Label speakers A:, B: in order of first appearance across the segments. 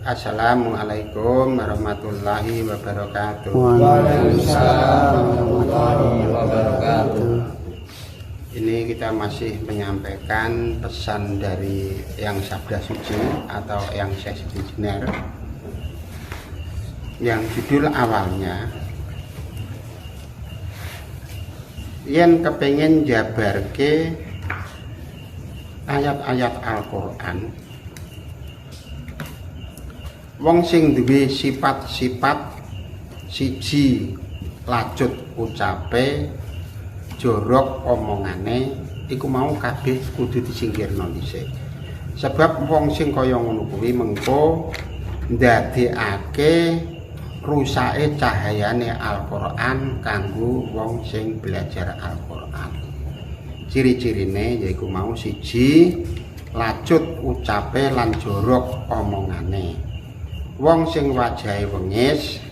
A: Assalamualaikum warahmatullahi wabarakatuh.
B: Waalaikumsalam warahmatullahi wabarakatuh.
A: Ini kita masih menyampaikan pesan dari yang Sabda Suci atau yang Syekh Siti Jenar, yang judul awalnya yen kepengen jabarke ayat-ayat Al-Quran, wong sing duwe sifat-sifat siji lacut ucape, jorok omongane, iku mau kabeh kudu disingkirno dhisik. Sebab wong sing kaya ngono kuwi mengko ndadekake rusake cahayane Al-Quran kanggo wong sing belajar Al-Quran. Ciri-cirine yaiku mau siji lacut ucape lan jorok omongane. Wong sing wajahe wengis.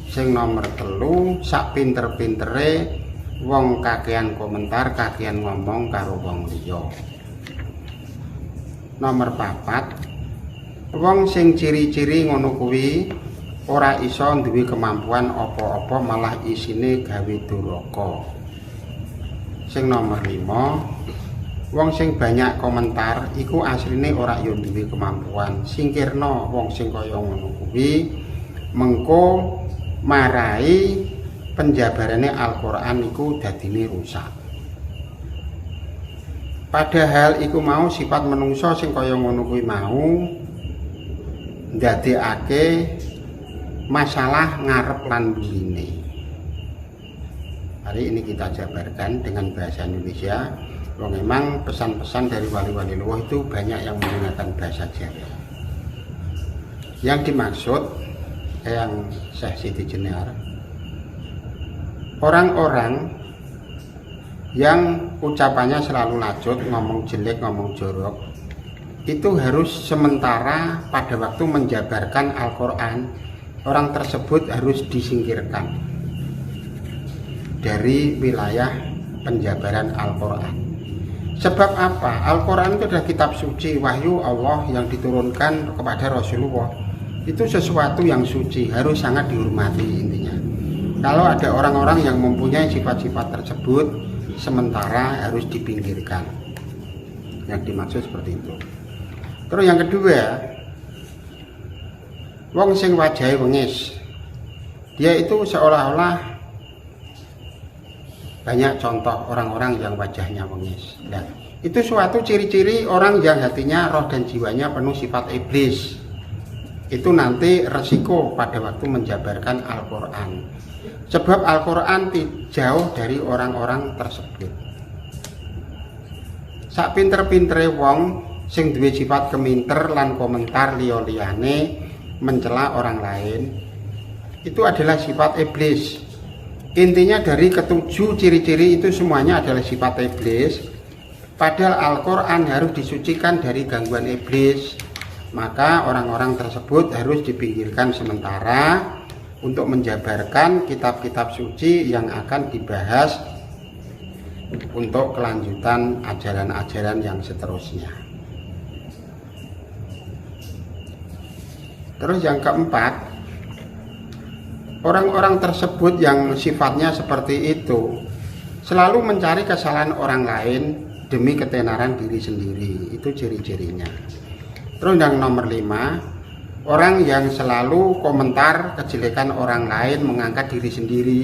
A: Sing nomor 3, sak pinter-pintere wong kakean komentar, kakean ngomong karo wong liya. Nomor 4, wong sing ciri-ciri ngono kuwi ora iso duwe kemampuan apa-apa, malah isine gawe duraka. Sing nomor 5, wong sing banyak komentar iku asline ora yo duwe kemampuan. Singkirno wong sing kaya ngono kuwi, mengko marai penjabarane Al-Quran iku dadine rusak. Padahal iku mau sifat menungso sing kaya ngono kuwi mau ndadekake masalah ngarep lan burine. Hari ini kita jabarkan dengan bahasa Indonesia. Memang pesan-pesan dari wali-wali Allah itu banyak yang menggunakan bahasa Jawa. Yang dimaksud yang Syekh Siti Jenar, orang-orang yang ucapannya selalu lacut, ngomong jelek, ngomong jorok, itu harus sementara pada waktu menjabarkan Al-Quran, orang tersebut harus disingkirkan dari wilayah penjabaran Al-Quran. Sebab apa? Al-Quran itu adalah kitab suci, wahyu Allah yang diturunkan kepada Rasulullah. Itu sesuatu yang suci, harus sangat dihormati intinya. Kalau ada orang-orang yang mempunyai sifat-sifat tersebut, sementara harus dipinggirkan. Yang dimaksud seperti itu. Terus yang kedua, wong sing wajahe wengis. Dia itu seolah-olah banyak contoh orang-orang yang wajahnya wengis. Nah, itu suatu ciri-ciri orang yang hatinya, roh dan jiwanya penuh sifat iblis. Itu nanti resiko pada waktu menjabarkan Al-Quran. Sebab Al-Quran jauh dari orang-orang tersebut. Sak pinter-pintere wong sing duwe sifat keminter lan komentar liya-liyane mencela orang lain, itu adalah sifat iblis. Intinya dari ketujuh ciri-ciri itu semuanya adalah sifat iblis. Padahal Al-Quran harus disucikan dari gangguan iblis. Maka orang-orang tersebut harus dipinggirkan sementara untuk menjabarkan kitab-kitab suci yang akan dibahas untuk kelanjutan ajaran-ajaran yang seterusnya. Terus yang keempat, orang-orang tersebut yang sifatnya seperti itu selalu mencari kesalahan orang lain demi ketenaran diri sendiri. Itu ciri-cirinya. Terus yang nomor 5, orang yang selalu komentar kejelekan orang lain, mengangkat diri sendiri.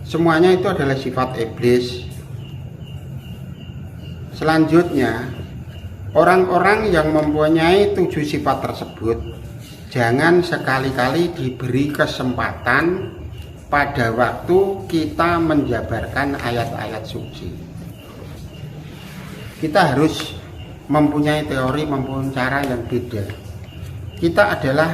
A: Semuanya itu adalah sifat iblis. Selanjutnya, orang-orang yang mempunyai 7 sifat tersebut jangan sekali-kali diberi kesempatan pada waktu kita menjabarkan ayat-ayat suci. Kita harus mempunyai teori, mempunyai cara yang beda. Kita adalah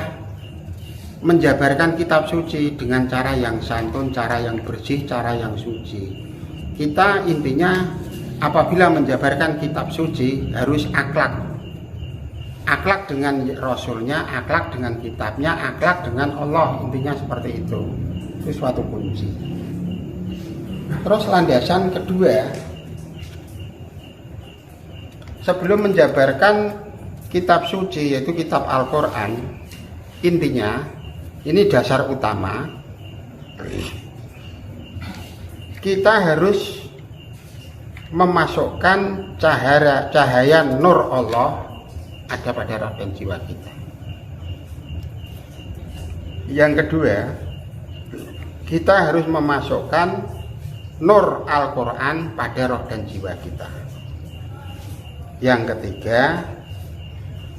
A: menjabarkan kitab suci dengan cara yang santun, cara yang bersih, cara yang suci. Kita intinya apabila menjabarkan kitab suci harus akhlak. Akhlak dengan Rasulnya, akhlak dengan kitabnya, akhlak dengan Allah. Intinya seperti itu. Itu suatu kunci. Terus landasan kedua, sebelum menjabarkan kitab suci yaitu kitab Al-Quran, intinya ini dasar utama, kita harus memasukkan cahaya nur Allah ada pada roh dan jiwa kita. Yang kedua, kita harus memasukkan nur Al-Quran pada roh dan jiwa kita. Yang ketiga,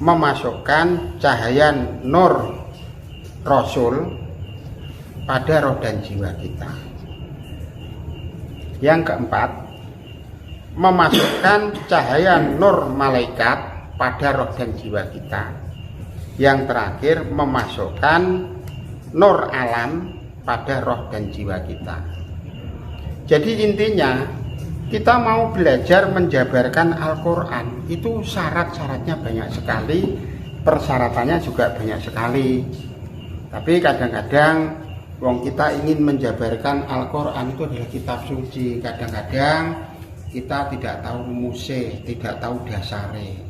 A: memasukkan cahaya nur Rasul pada roh dan jiwa kita. Yang keempat, memasukkan cahaya nur malaikat pada roh dan jiwa kita. Yang terakhir, memasukkan nur alam pada roh dan jiwa kita. Jadi intinya, kita mau belajar menjabarkan Al-Quran, itu syarat-syaratnya banyak sekali, persyaratannya juga banyak sekali. Tapi kadang-kadang wong kita ingin menjabarkan Al-Quran itu adalah kitab suci. Kadang-kadang kita tidak tahu rumusnya, tidak tahu dasarnya,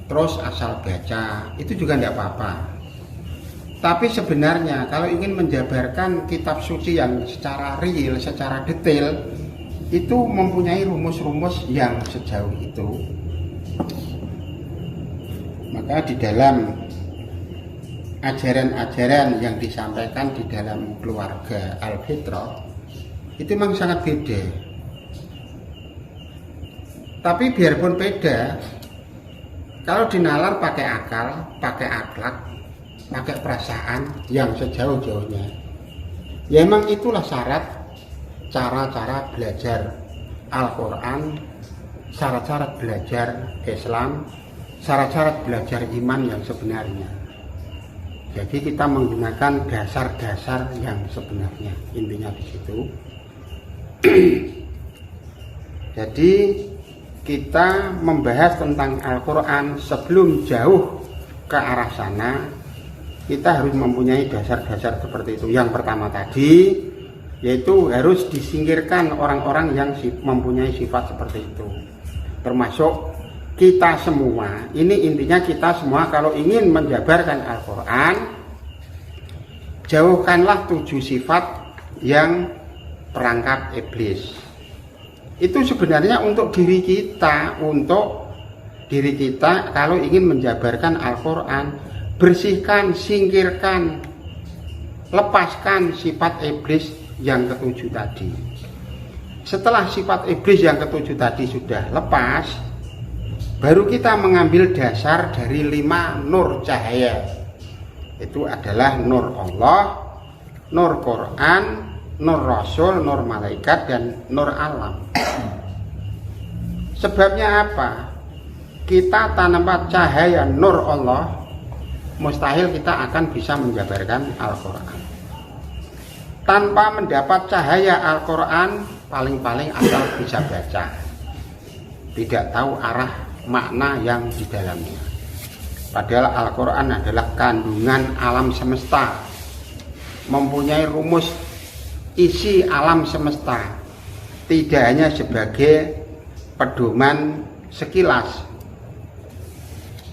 A: terus asal baca, itu juga tidak apa-apa. Tapi sebenarnya kalau ingin menjabarkan kitab suci yang secara real, secara detail, itu mempunyai rumus-rumus yang sejauh itu. Maka di dalam ajaran-ajaran yang disampaikan di dalam keluarga Al-Fitrah itu memang sangat beda. Tapi biarpun beda, kalau dinalar pakai akal, pakai akhlak, pakai perasaan yang sejauh-jauhnya, ya emang itulah syarat cara-cara belajar Al-Quran, syarat-syarat belajar Islam, syarat-syarat belajar iman yang sebenarnya. Jadi kita menggunakan dasar-dasar yang sebenarnya, intinya di situ. Jadi kita membahas tentang Al-Quran sebelum jauh ke arah sana, kita harus mempunyai dasar-dasar seperti itu. Yang pertama tadi, yaitu harus disingkirkan orang-orang yang mempunyai sifat seperti itu, termasuk kita semua. Ini intinya kita semua kalau ingin menjabarkan Al-Quran, jauhkanlah 7 sifat yang perangkap iblis. Itu sebenarnya untuk diri kita, kalau ingin menjabarkan Al-Quran, bersihkan, singkirkan, lepaskan sifat iblis yang ke-7 tadi. Setelah sifat iblis yang ke-7 tadi sudah lepas, baru kita mengambil dasar dari 5 nur cahaya. Itu adalah nur Allah, nur Quran, nur Rasul, nur malaikat, dan nur alam. Sebabnya apa? Kita tanpa cahaya nur Allah, mustahil kita akan bisa menjabarkan Al-Quran. Tanpa mendapat cahaya Al-Quran, paling-paling asal bisa baca, tidak tahu arah makna yang di dalamnya. Padahal Al-Quran adalah kandungan alam semesta, mempunyai rumus isi alam semesta, tidak hanya sebagai pedoman sekilas,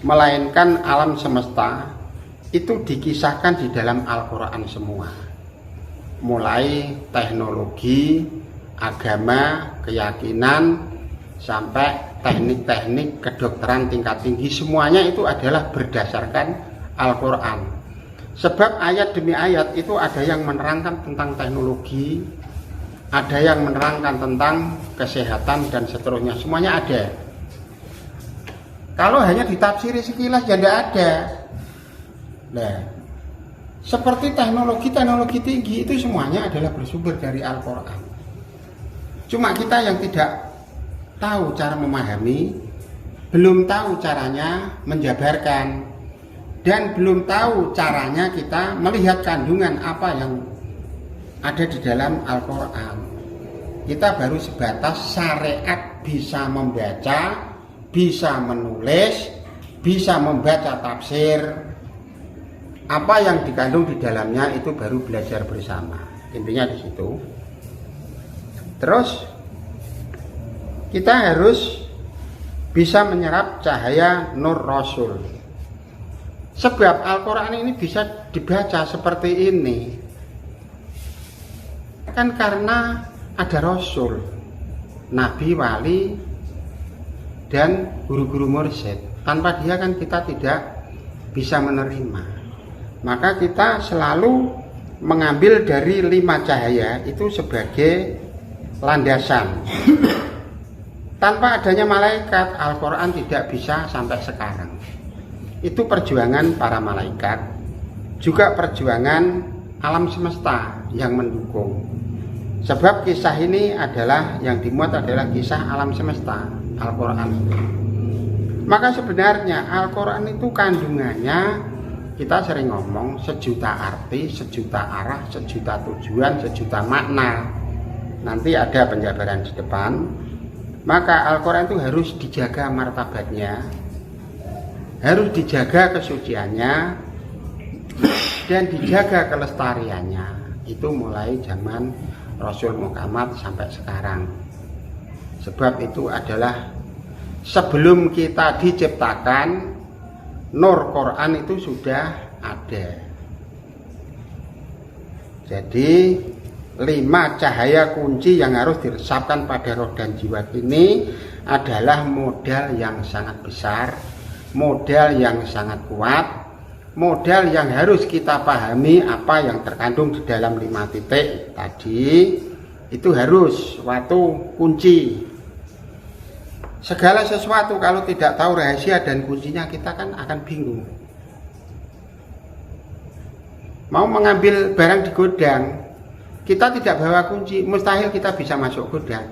A: melainkan alam semesta itu dikisahkan di dalam Al-Quran semua, mulai teknologi, agama, keyakinan, sampai teknik-teknik kedokteran tingkat tinggi, semuanya itu adalah berdasarkan Al-Quran. Sebab ayat demi ayat itu ada yang menerangkan tentang teknologi, ada yang menerangkan tentang kesehatan, dan seterusnya, semuanya ada. Kalau hanya ditafsiri sekilas ya tidak ada. Nah, seperti teknologi tinggi itu semuanya adalah bersumber dari Al-Quran. Cuma kita yang tidak tahu cara memahami, belum tahu caranya menjabarkan, dan belum tahu caranya kita melihat kandungan apa yang ada di dalam Al-Quran. Kita baru sebatas syariat, bisa membaca, bisa menulis, bisa membaca tafsir. Apa yang dikandung di dalamnya itu baru belajar bersama. Intinya di situ. Terus kita harus bisa menyerap cahaya nur Rasul. Sebab Al-Quran ini bisa dibaca seperti ini kan karena ada Rasul, Nabi, Wali, dan guru-guru mursyid. Tanpa dia kan kita tidak bisa menerima. Maka kita selalu mengambil dari 5 cahaya itu sebagai landasan. Tanpa adanya malaikat, Al-Quran tidak bisa sampai sekarang. Itu perjuangan para malaikat, juga perjuangan alam semesta yang mendukung. Sebab kisah ini adalah yang dimuat adalah kisah alam semesta, Al-Quran. Maka sebenarnya Al-Quran itu kandungannya, kita sering ngomong, sejuta arti, sejuta arah, sejuta tujuan, sejuta makna. Nanti ada penjabaran di depan. Maka Al-Quran itu harus dijaga martabatnya, harus dijaga kesuciannya, dan dijaga kelestariannya. Itu mulai zaman Rasul Muhammad sampai sekarang. Sebab itu adalah sebelum kita diciptakan, nur Quran itu sudah ada. Jadi 5 cahaya kunci yang harus diresapkan pada roh dan jiwa ini adalah modal yang sangat besar, modal yang sangat kuat, modal yang harus kita pahami apa yang terkandung di dalam 5 titik tadi. Itu harus suatu kunci. Segala sesuatu kalau tidak tahu rahasia dan kuncinya, kita kan akan bingung. Mau mengambil barang di gudang, kita tidak bawa kunci, mustahil kita bisa masuk gudang.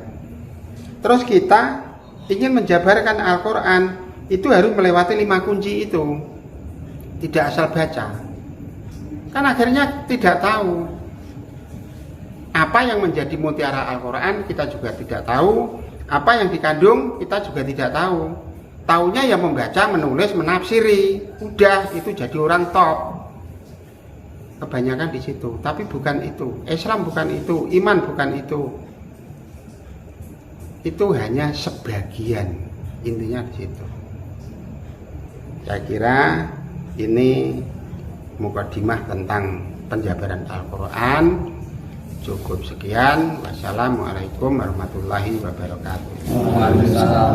A: Terus kita ingin menjabarkan Al-Quran, itu harus melewati 5 kunci itu. Tidak asal baca. Kan akhirnya tidak tahu apa yang menjadi mutiara Al-Quran, kita juga tidak tahu. Apa yang dikandung, kita juga tidak tahu. Taunya yang membaca, menulis, menafsiri. Udah, itu jadi orang top. Kebanyakan di situ, tapi bukan itu. Islam bukan itu, iman bukan itu. Itu hanya sebagian, intinya di situ. Saya kira ini mukadimah tentang penjabaran Al-Quran. Cukup sekian. Wassalamualaikum warahmatullahi wabarakatuh.
B: Waalaikumsalam.